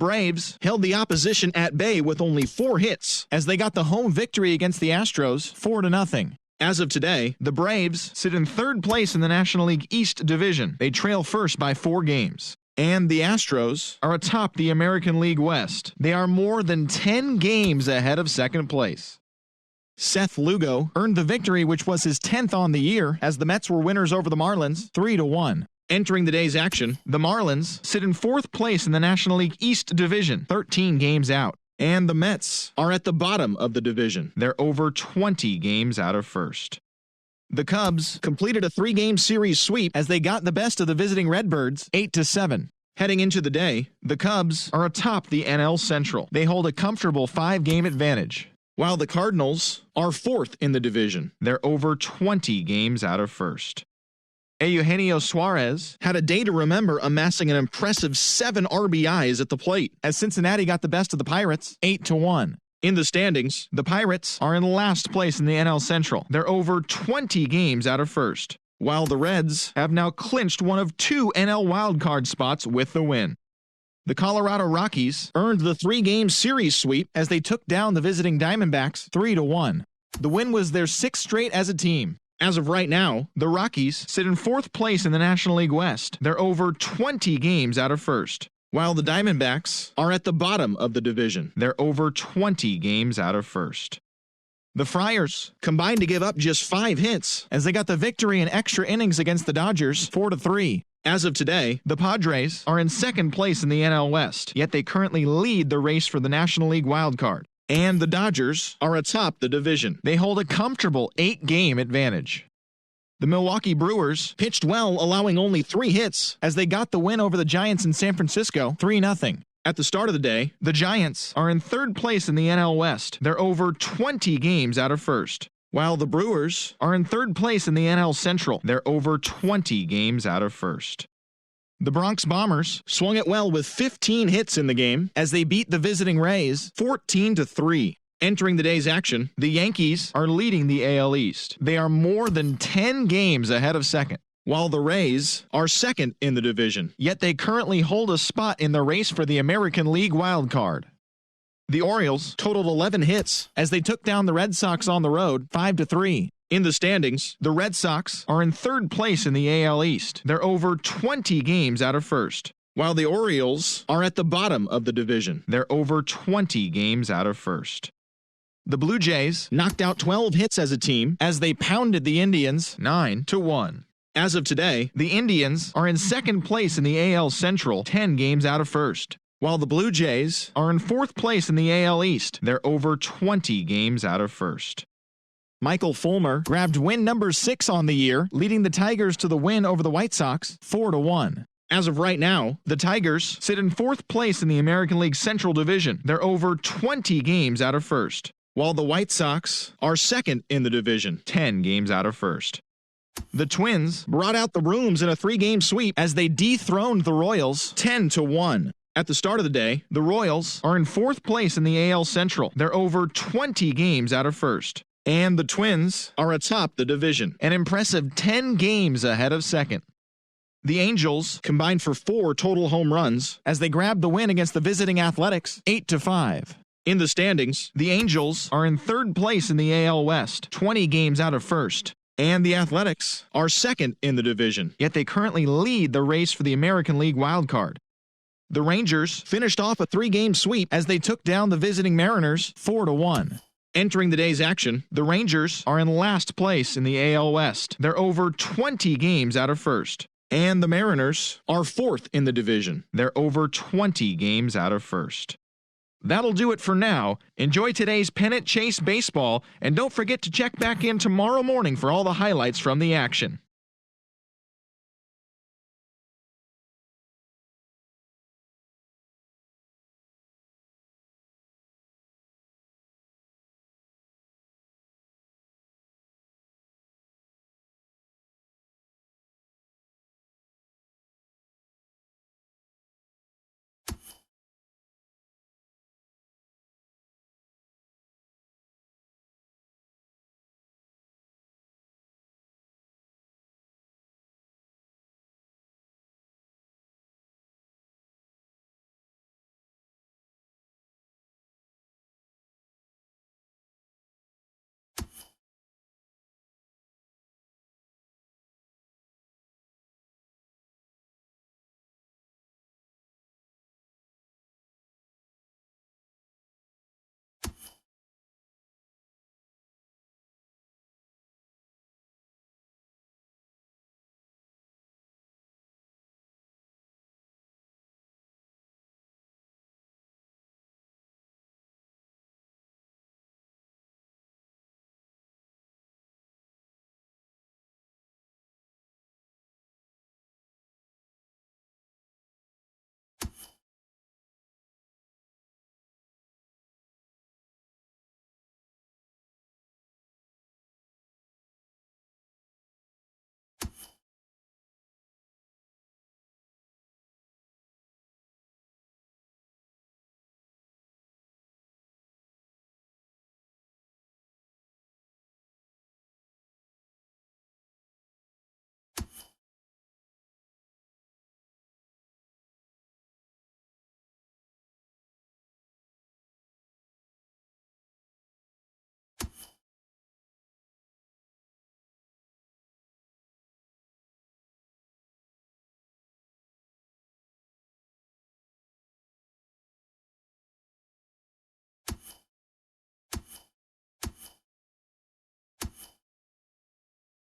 Braves held the opposition at bay with only 4 hits as they got the home victory against the Astros 4-0. As of today, the Braves sit in 3rd place in the National League East Division. They trail first by 4 games. And the Astros are atop the American League West. They are more than 10 games ahead of 2nd place. Seth Lugo earned the victory, which was his 10th on the year, as the Mets were winners over the Marlins 3-1. Entering the day's action, the Marlins sit in 4th place in the National League East Division, 13 games out. And the Mets are at the bottom of the division. They're over 20 games out of 1st. The Cubs completed a 3-game series sweep as they got the best of the visiting Redbirds 8-7. Heading into the day, the Cubs are atop the NL Central. They hold a comfortable 5-game advantage, while the Cardinals are 4th in the division. They're over 20 games out of 1st. Eugenio Suarez had a day to remember, amassing an impressive 7 RBIs at the plate as Cincinnati got the best of the Pirates 8-1. In the standings, the Pirates are in last place in the NL Central. They're over 20 games out of 1st, while the Reds have now clinched one of 2 NL wildcard spots with the win. The Colorado Rockies earned the 3-game series sweep as they took down the visiting Diamondbacks 3-1. The win was their 6th straight as a team. As of right now, the Rockies sit in 4th place in the National League West. They're over 20 games out of 1st, while the Diamondbacks are at the bottom of the division. They're over 20 games out of 1st. The Friars combined to give up just 5 hits as they got the victory in extra innings against the Dodgers 4-3. As of today, the Padres are in 2nd place in the NL West, yet they currently lead the race for the National League wildcard. And the Dodgers are atop the division. They hold a comfortable 8-game advantage. The Milwaukee Brewers pitched well, allowing only 3 hits as they got the win over the Giants in San Francisco 3-0. At the start of the day, the Giants are in 3rd place in the NL West. They're over 20 games out of 1st, while the Brewers are in 3rd place in the NL Central. They're over 20 games out of 1st. The Bronx Bombers swung it well with 15 hits in the game as they beat the visiting Rays 14-3. Entering the day's action, the Yankees are leading the AL East. They are more than 10 games ahead of 2nd, while the Rays are 2nd in the division, yet they currently hold a spot in the race for the American League wildcard. The Orioles totaled 11 hits as they took down the Red Sox on the road 5-3. In the standings, the Red Sox are in 3rd place in the AL East. They're over 20 games out of 1st, while the Orioles are at the bottom of the division. They're over 20 games out of 1st. The Blue Jays knocked out 12 hits as a team as they pounded the Indians 9-1. As of today, the Indians are in 2nd place in the AL Central 10 games out of 1st, while the Blue Jays are in 4th place in the AL East. They're over 20 games out of 1st. Michael Fulmer grabbed win number 6 on the year, leading the Tigers to the win over the White Sox 4-1. As of right now, the Tigers sit in 4th place in the American League Central Division. They're over 20 games out of 1st, while the White Sox are 2nd in the division, 10 games out of 1st. The Twins brought out the brooms in a 3-game sweep as they dethroned the Royals 10-1. At the start of the day, the Royals are in 4th place in the AL Central. They're over 20 games out of 1st. And the Twins are atop the division, an impressive 10 games ahead of 2nd. The Angels combined for 4 total home runs as they grabbed the win against the visiting Athletics 8-5. In the standings, the Angels are in 3rd place in the AL West, 20 games out of 1st. And the Athletics are 2nd in the division, yet they currently lead the race for the American League wildcard. The Rangers finished off a 3-game sweep as they took down the visiting Mariners 4-1. Entering the day's action, the Rangers are in last place in the AL West. They're over 20 games out of 1st. And the Mariners are 4th in the division. They're over 20 games out of 1st. That'll do it for now. Enjoy today's pennant chase baseball, and don't forget to check back in tomorrow morning for all the highlights from the action.